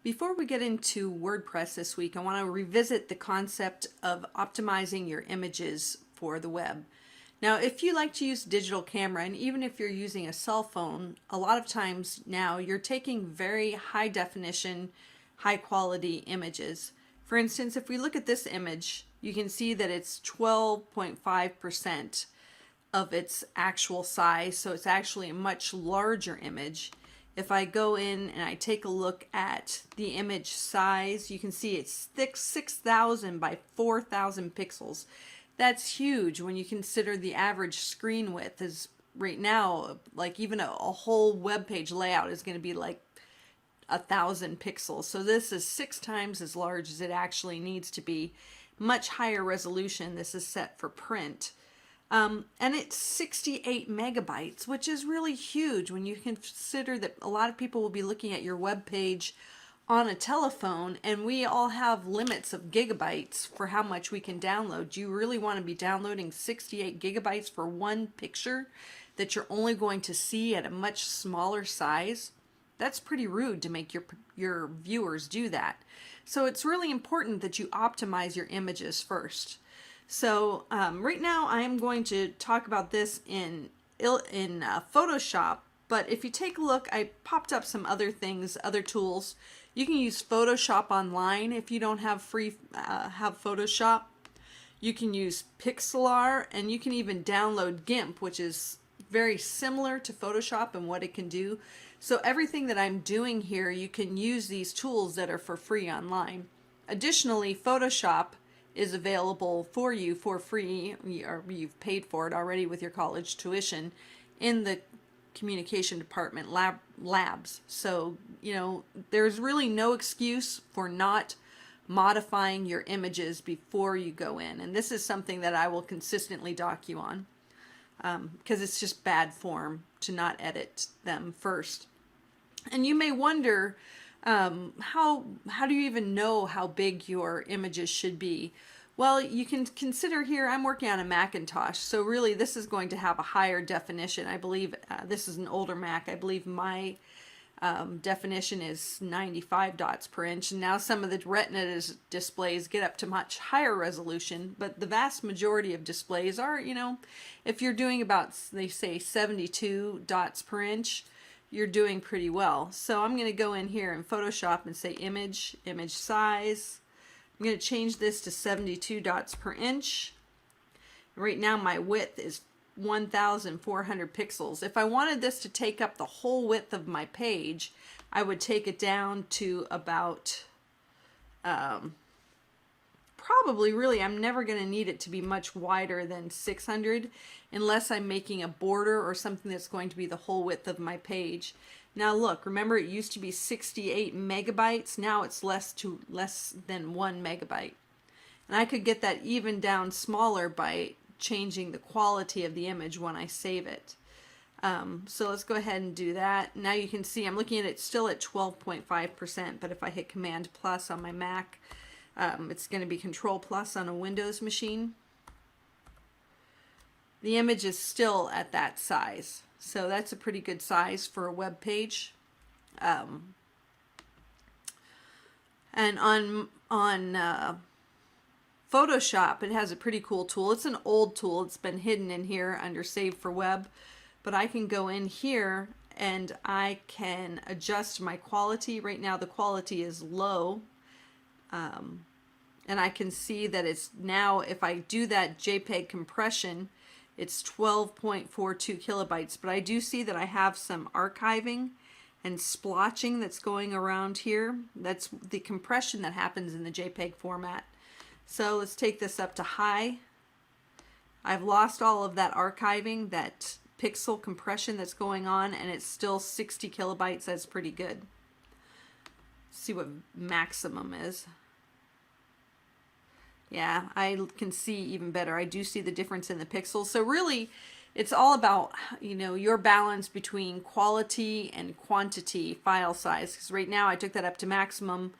Before we get into WordPress this week, I want to revisit the concept of optimizing your images for the web. Now, if you like to use digital camera, and even if you're using a cell phone, a lot of times now you're taking very high definition, high quality images. For instance, if we look at this image, you can see that it's 12.5% of its actual size, so it's actually a much larger image. If I go in and I take a look at the image size, you can see it's thick 6,000 by 4,000 pixels. That's huge when you consider the average screen width is right now, like even a whole web page layout is going to be like 1,000 pixels. So this is 6 times as large as it actually needs to be. Much higher resolution. This is set for print. And it's 68 megabytes, which is really huge when you consider that a lot of people will be looking at your web page on a telephone, and we all have limits of gigabytes for how much we can download. Do you really want to be downloading 68 gigabytes for one picture that you're only going to see at a much smaller size? That's pretty rude to make your viewers do that. So it's really important that you optimize your images first. So right now I am going to talk about this in Photoshop, but if you take a look, I popped up some other things, other tools. You can use Photoshop online if you don't have have Photoshop. You can use Pixlr, and you can even download GIMP, which is very similar to Photoshop and what it can do. So everything that I'm doing here, you can use these tools that are for free online. Additionally, Photoshop is available for you for free, or you've paid for it already with your college tuition, in the communication department labs. So, you know, there's really no excuse for not modifying your images before you go in. And this is something that I will consistently dock you on, because it's just bad form to not edit them first. And you may wonder, how do you even know how big your images should be? Well, you can consider here, I'm working on a Macintosh, so really this is going to have a higher definition. I believe this is an older Mac. I believe my definition is 95 dots per inch, and now some of the Retina displays get up to much higher resolution, but the vast majority of displays are, you know, if you're doing about, they say 72 dots per inch, you're doing pretty well. So I'm going to go in here in Photoshop and say image size. I'm going to change this to 72 dots per inch. Right now my width is 1,400 pixels. If I wanted this to take up the whole width of my page, I would take it down to about, probably really, I'm never going to need it to be much wider than 600 unless I'm making a border or something that's going to be the whole width of my page. Now look, remember it used to be 68 megabytes. Now it's less than 1 megabyte. And I could get that even down smaller by changing the quality of the image when I save it. So let's go ahead and do that. Now you can see I'm looking at it still at 12.5%, but if I hit Command plus on my Mac, it's going to be Control plus on a Windows machine. The image is still at that size. So that's a pretty good size for a web page. And on Photoshop, it has a pretty cool tool. It's an old tool. It's been hidden in here under Save for Web. But I can go in here and I can adjust my quality. Right now the quality is low. And I can see that it's now, if I do that JPEG compression, it's 12.42 kilobytes, but I do see that I have some archiving and splotching that's going around here. That's the compression that happens in the JPEG format. So let's take this up to high. I've lost all of that archiving, that pixel compression that's going on, and it's still 60 kilobytes. That's pretty good. Let's see what maximum is. Yeah, I can see even better. I do see the difference in the pixels. So really, it's all about, you know, your balance between quality and quantity file size. Because right now I took that up to maximum.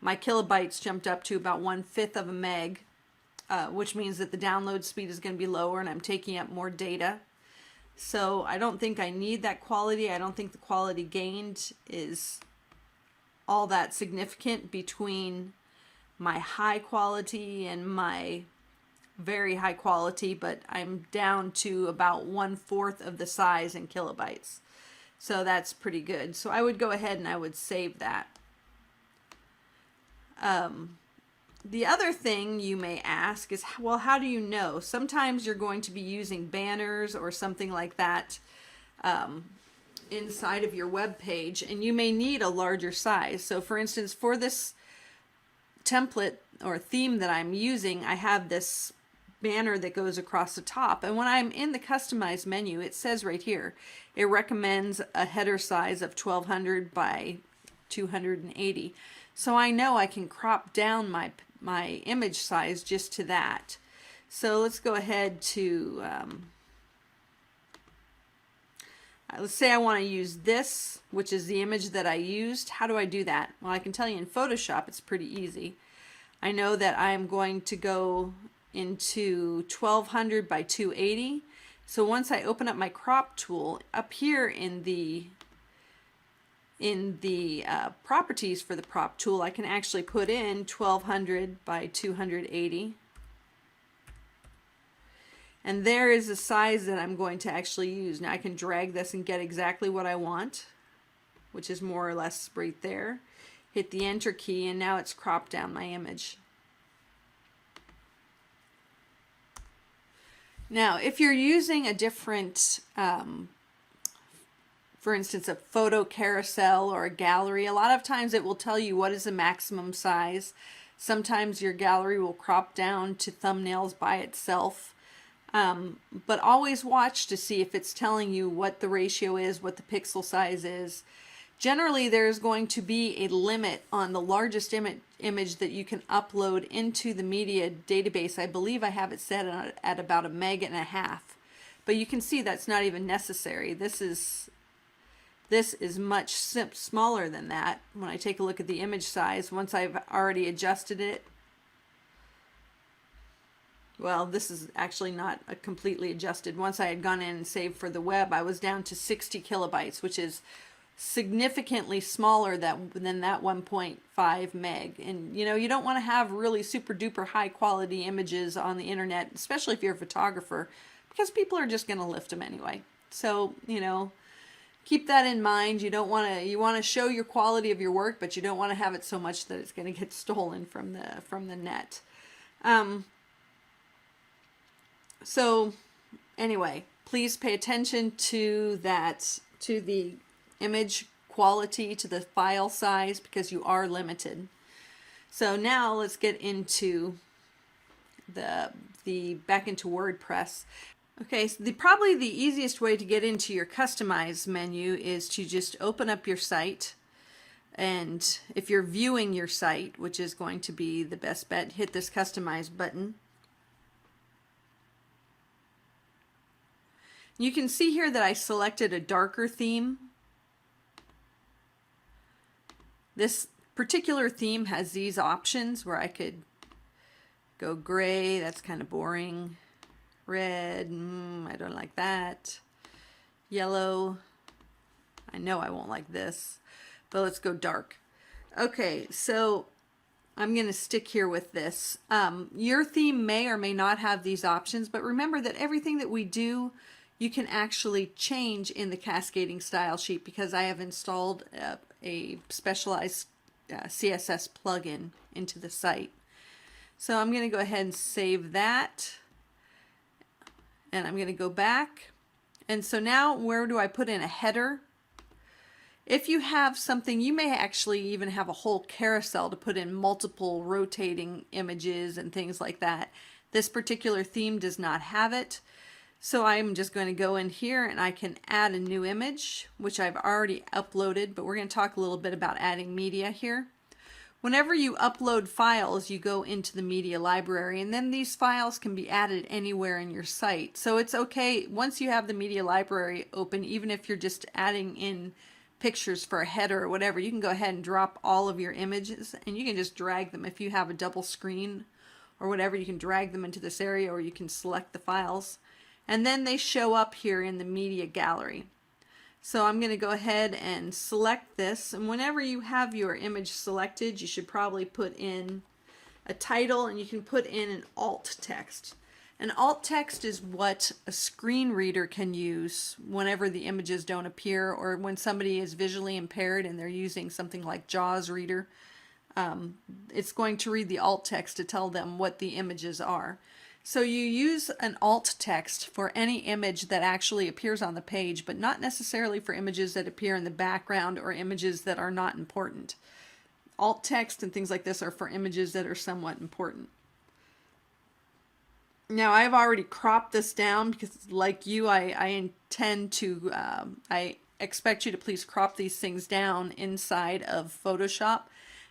My kilobytes jumped up to about 1/5 of a meg, which means that the download speed is going to be lower and I'm taking up more data. So I don't think I need that quality. I don't think the quality gained is all that significant between my high quality and my very high quality, but I'm down to about 1/4 of the size in kilobytes. So that's pretty good. So I would go ahead and I would save that. The other thing you may ask is, well, how do you know? Sometimes you're going to be using banners or something like that inside of your web page, and you may need a larger size. So for instance, for this template or theme that I'm using, I have this banner that goes across the top, and when I'm in the customize menu, it says right here it recommends a header size of 1200 by 280. So I know I can crop down my image size just to that. So let's go ahead to let's say I want to use this, which is the image that I used. How do I do that? Well, I can tell you in Photoshop it's pretty easy. I know that I'm going to go into 1200 by 280. So once I open up my crop tool, up here in the properties for the crop tool, I can actually put in 1200 by 280. And there is the size that I'm going to actually use. Now I can drag this and get exactly what I want, which is more or less right there. Hit the enter key, and now it's cropped down my image. Now, if you're using a different, for instance, a photo carousel or a gallery, a lot of times it will tell you what is the maximum size. Sometimes your gallery will crop down to thumbnails by itself. But always watch to see if it's telling you what the ratio is, what the pixel size is. Generally, there's going to be a limit on the largest image that you can upload into the media database. I believe I have it set at about 1.5 MB. But you can see that's not even necessary. This is much smaller than that. When I take a look at the image size, once I've already adjusted it, well, this is actually not a completely adjusted. Once I had gone in and saved for the web, I was down to 60 kilobytes, which is significantly smaller than that 1.5 meg. And you know, you don't want to have really super duper high quality images on the internet, especially if you're a photographer, because people are just going to lift them anyway. So, you know, keep that in mind. You want to show your quality of your work, but you don't want to have it so much that it's going to get stolen from the net. So anyway, please pay attention to that, to the image quality, to the file size, because you are limited. So now let's get into the back into WordPress. Okay, so probably the easiest way to get into your customize menu is to just open up your site, and if you're viewing your site, which is going to be the best bet, hit this customize button. You can see here that I selected a darker theme. This particular theme has these options where I could go gray, that's kind of boring. Red, I don't like that. Yellow, I know I won't like this, but let's go dark. Okay, so I'm going to stick here with this. Your theme may or may not have these options, but remember that everything that we do, you can actually change in the cascading style sheet, because I have installed a specialized CSS plugin into the site. So I'm going to go ahead and save that. And I'm going to go back. And so now where do I put in a header? If you have something, you may actually even have a whole carousel to put in multiple rotating images and things like that. This particular theme does not have it. So I'm just going to go in here and I can add a new image, which I've already uploaded, but we're going to talk a little bit about adding media here. Whenever you upload files, you go into the media library, and then these files can be added anywhere in your site. So it's okay, once you have the media library open, even if you're just adding in pictures for a header or whatever, you can go ahead and drop all of your images, and you can just drag them. If you have a double screen or whatever, you can drag them into this area, or you can select the files. And then they show up here in the media gallery. So I'm going to go ahead and select this, and whenever you have your image selected, you should probably put in a title, and you can put in an alt text. An alt text is what a screen reader can use whenever the images don't appear, or when somebody is visually impaired and they're using something like JAWS Reader. It's going to read the alt text to tell them what the images are. So you use an alt text for any image that actually appears on the page, but not necessarily for images that appear in the background or images that are not important. Alt text and things like this are for images that are somewhat important. Now I've already cropped this down because, like you, I intend to, I expect you to please crop these things down inside of Photoshop.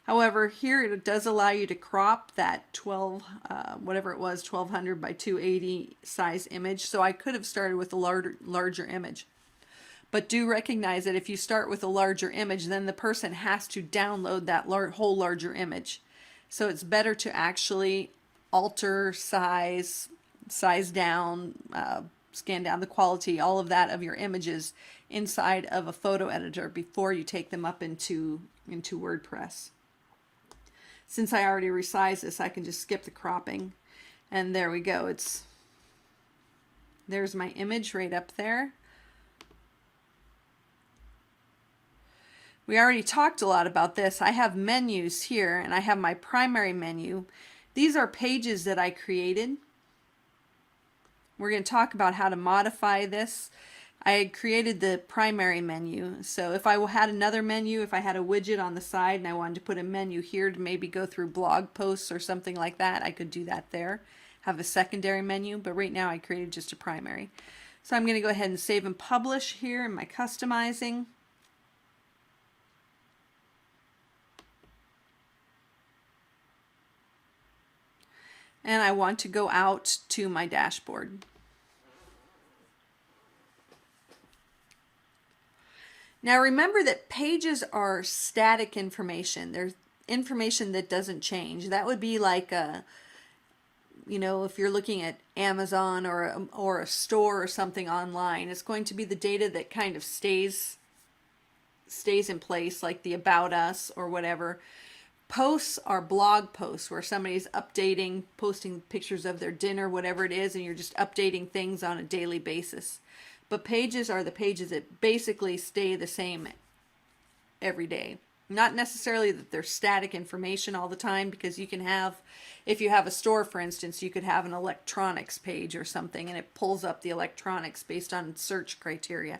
However, here it does allow you to crop that 12, whatever it was, 1200 by 280 size image. So I could have started with a larger image. But do recognize that if you start with a larger image, then the person has to download that whole larger image. So it's better to actually alter size down, scan down the quality, all of that of your images inside of a photo editor before you take them up into WordPress. Since I already resized this, I can just skip the cropping, and there we go. There's my image right up there. We already talked a lot about this. I have menus here, and I have my primary menu. These are pages that I created. We're going to talk about how to modify this. I had created the primary menu. So if I had another menu, if I had a widget on the side and I wanted to put a menu here to maybe go through blog posts or something like that, I could do that there. Have a secondary menu, but right now I created just a primary. So I'm going to go ahead and save and publish here in my customizing. And I want to go out to my dashboard. Now remember that pages are static information. They're information that doesn't change. That would be like a, if you're looking at Amazon or a store or something online, it's going to be the data that kind of stays in place, like the About Us or whatever. Posts are blog posts where somebody's posting pictures of their dinner, whatever it is, and you're just updating things on a daily basis. But pages are the pages that basically stay the same every day. Not necessarily that they're static information all the time, because you can have, if you have a store, for instance, you could have an electronics page or something, and it pulls up the electronics based on search criteria,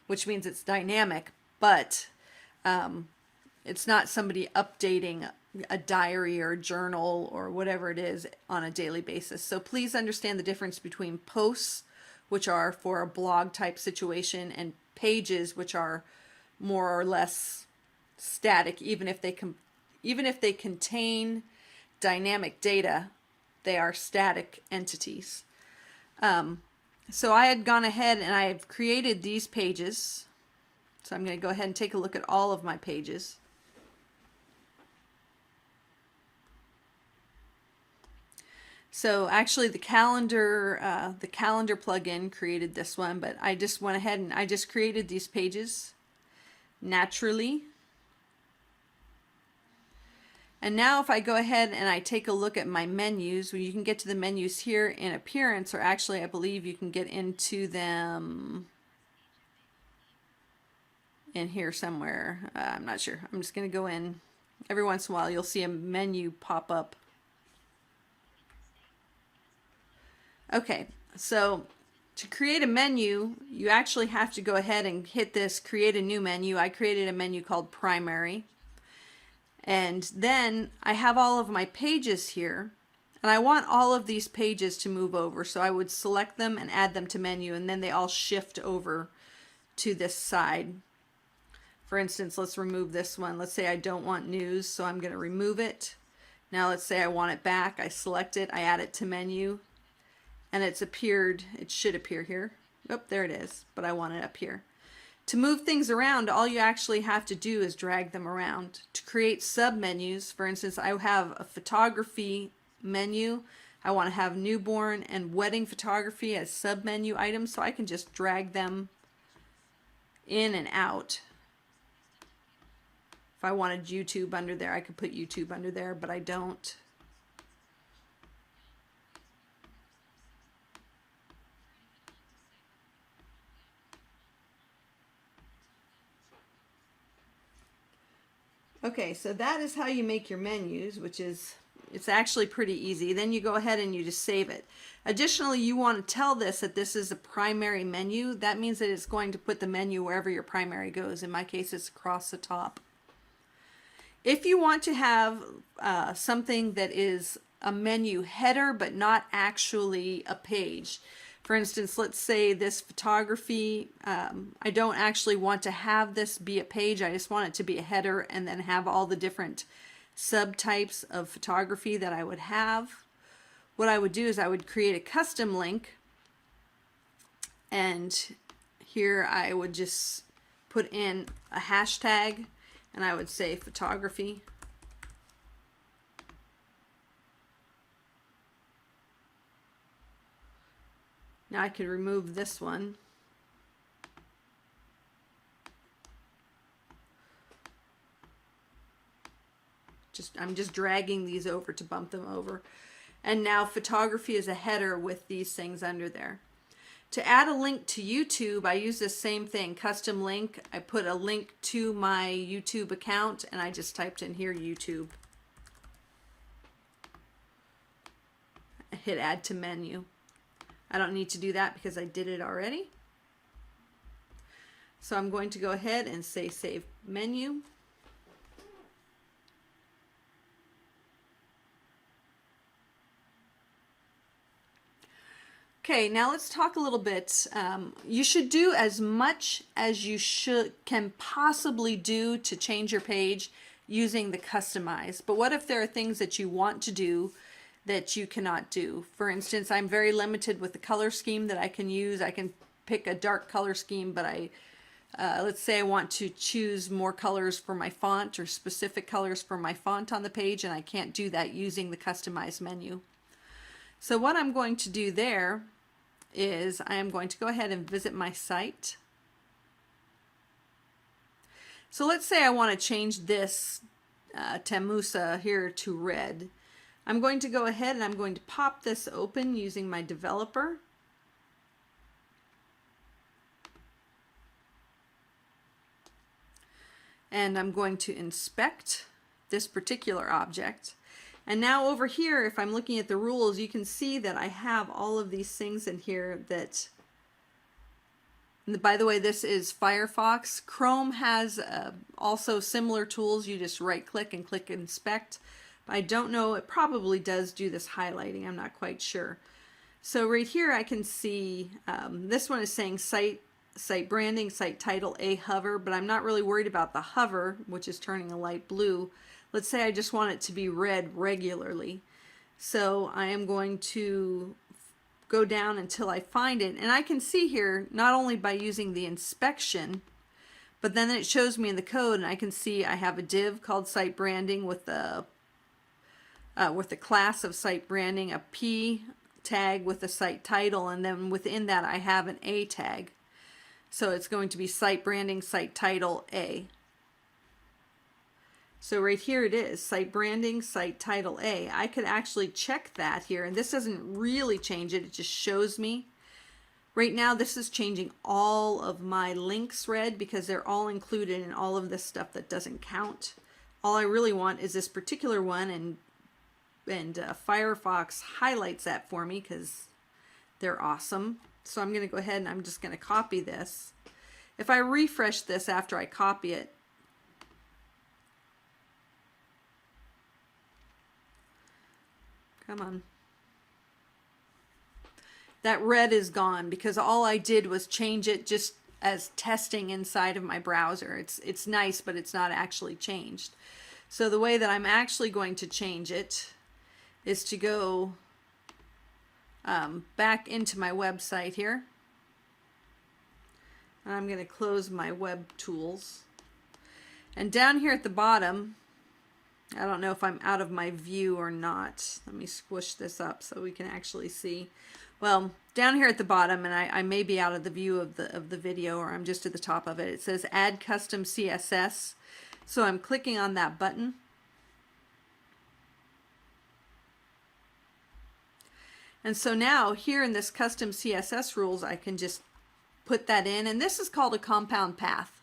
which means it's dynamic, but it's not somebody updating a diary or a journal or whatever it is on a daily basis. So please understand the difference between posts, which are for a blog type situation, and pages, which are more or less static. Even if they contain dynamic data, they are static entities. So I had gone ahead and I have created these pages. So I'm going to go ahead and take a look at all of my pages. So actually the calendar plugin created this one, but I just went ahead and I just created these pages naturally. And now if I go ahead and I take a look at my menus, well, you can get to the menus here in Appearance, or actually I believe you can get into them in here somewhere. I'm not sure. I'm just going to go in. Every once in a while you'll see a menu pop up. Okay, so to create a menu, you actually have to go ahead and hit this create a new menu. I created a menu called Primary. And then I have all of my pages here, and I want all of these pages to move over. So I would select them and add them to menu, and then they all shift over to this side. For instance, let's remove this one. Let's say I don't want news, so I'm going to remove it. Now let's say I want it back. I select it, I add it to menu. And it's appeared, it should appear here. Oh, there it is, but I want it up here. To move things around, all you actually have to do is drag them around. To create submenus, for instance, I have a photography menu. I want to have newborn and wedding photography as submenu items, so I can just drag them in and out. If I wanted YouTube under there, I could put YouTube under there, but I don't. Okay, so that is how you make your menus, which is, it's actually pretty easy. Then you go ahead and you just save it. Additionally, you want to tell this that this is a primary menu. That means that it's going to put the menu wherever your primary goes. In my case, it's across the top. If you want to have something that is a menu header but not actually a page, for instance, let's say this photography, I don't actually want to have this be a page. I just want it to be a header and then have all the different subtypes of photography that I would have. What I would do is I would create a custom link, and here I would just put in a hashtag, and I would say photography. Now I could remove this one. I'm just dragging these over to bump them over. And now photography is a header with these things under there. To add a link to YouTube, I use the same thing, custom link. I put a link to my YouTube account and I just typed in here YouTube. I hit add to menu. I don't need to do that because I did it already. So I'm going to go ahead and say save menu. Okay, now let's talk a little bit. You should do as much as you can possibly do to change your page using the customize. But what if there are things that you want to do that you cannot do? For instance, I'm very limited with the color scheme that I can use. I can pick a dark color scheme, but let's say I want to choose more colors for my font or specific colors for my font on the page, and I can't do that using the customize menu. So what I'm going to do there is I am going to go ahead and visit my site. So let's say I want to change this Temusa here to red. I'm going to go ahead and I'm going to pop this open using my developer. And I'm going to inspect this particular object. And now over here, if I'm looking at the rules, you can see that I have all of these things in here that, and by the way, this is Firefox. Chrome has also similar tools. You just right click and click inspect. But I don't know, it probably does do this highlighting. I'm not quite sure. So right here I can see this one is saying site branding, site title, a hover, but I'm not really worried about the hover, which is turning a light blue. Let's say I just want it to be red regularly. So I am going to go down until I find it. And I can see here, not only by using the inspection, but then it shows me in the code, and I can see I have a div called site branding with the class of site branding, a P tag with the site title, and then within that I have an A tag. So it's going to be site branding, site title, A. So right here it is, site branding, site title A. I could actually check that here, and this doesn't really change it, it just shows me. Right now this is changing all of my links red because they're all included in all of this stuff that doesn't count. All I really want is this particular one, and Firefox highlights that for me because they're awesome. So I'm going to go ahead and I'm just going to copy this. If I refresh this after I copy it, come on. That red is gone because all I did was change it just as testing inside of my browser. It's nice, but it's not actually changed. So the way that I'm actually going to change it is to go back into my website here. And I'm going to close my web tools. And down here at the bottom, I don't know if I'm out of my view or not. Let me squish this up so we can actually see. well, down here at the bottom, and I may be out of the view of the video, or I'm just at the top of it, it says Add Custom CSS. So I'm clicking on that button. And so now here in this custom CSS rules, I can just put that in, and this is called a compound path.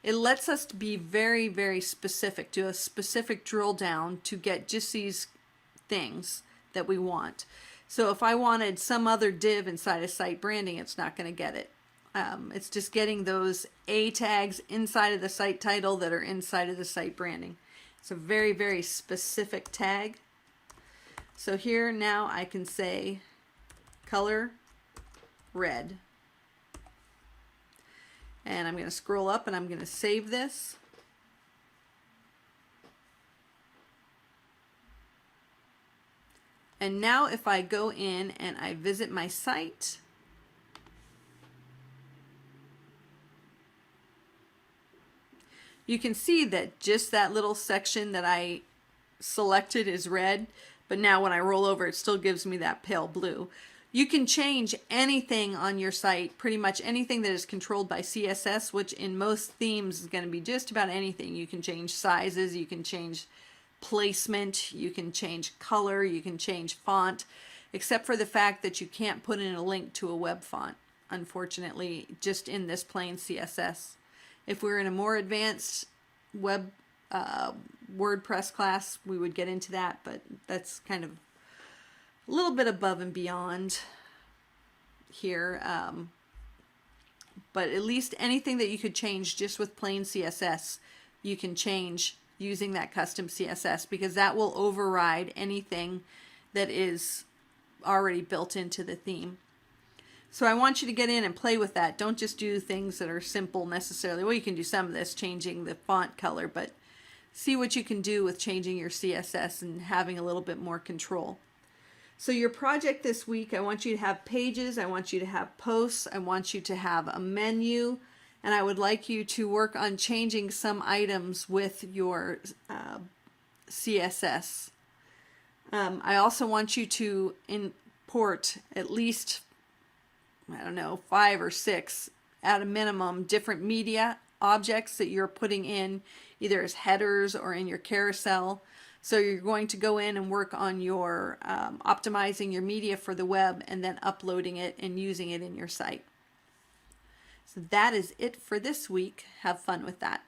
It lets us be very, very specific, do a specific drill down to get just these things that we want. So if I wanted some other div inside of site branding, it's not going to get it. It's just getting those A tags inside of the site title that are inside of the site branding. It's a very, very specific tag. So here now I can say color red. And I'm going to scroll up and I'm going to save this. And now if I go in and I visit my site, you can see that just that little section that I selected is red, but now when I roll over, it still gives me that pale blue. You can change anything on your site, pretty much anything that is controlled by CSS, which in most themes is going to be just about anything. You can change sizes, you can change placement, you can change color, you can change font, except for the fact that you can't put in a link to a web font, unfortunately, just in this plain CSS. If we were in a more advanced web WordPress class, we would get into that, but that's kind of a little bit above and beyond here. But at least anything that you could change just with plain CSS, you can change using that custom CSS, because that will override anything that is already built into the theme. So I want you to get in and play with that. Don't just do things that are simple necessarily. Well, you can do some of this, changing the font color, but see what you can do with changing your CSS and having a little bit more control. So your project this week, I want you to have pages, I want you to have posts, I want you to have a menu, and I would like you to work on changing some items with your CSS. I also want you to import at least, I don't know, 5 or 6 at a minimum different media objects that you're putting in either as headers or in your carousel. So you're going to go in and work on your optimizing your media for the web and then uploading it and using it in your site. So that is it for this week. Have fun with that.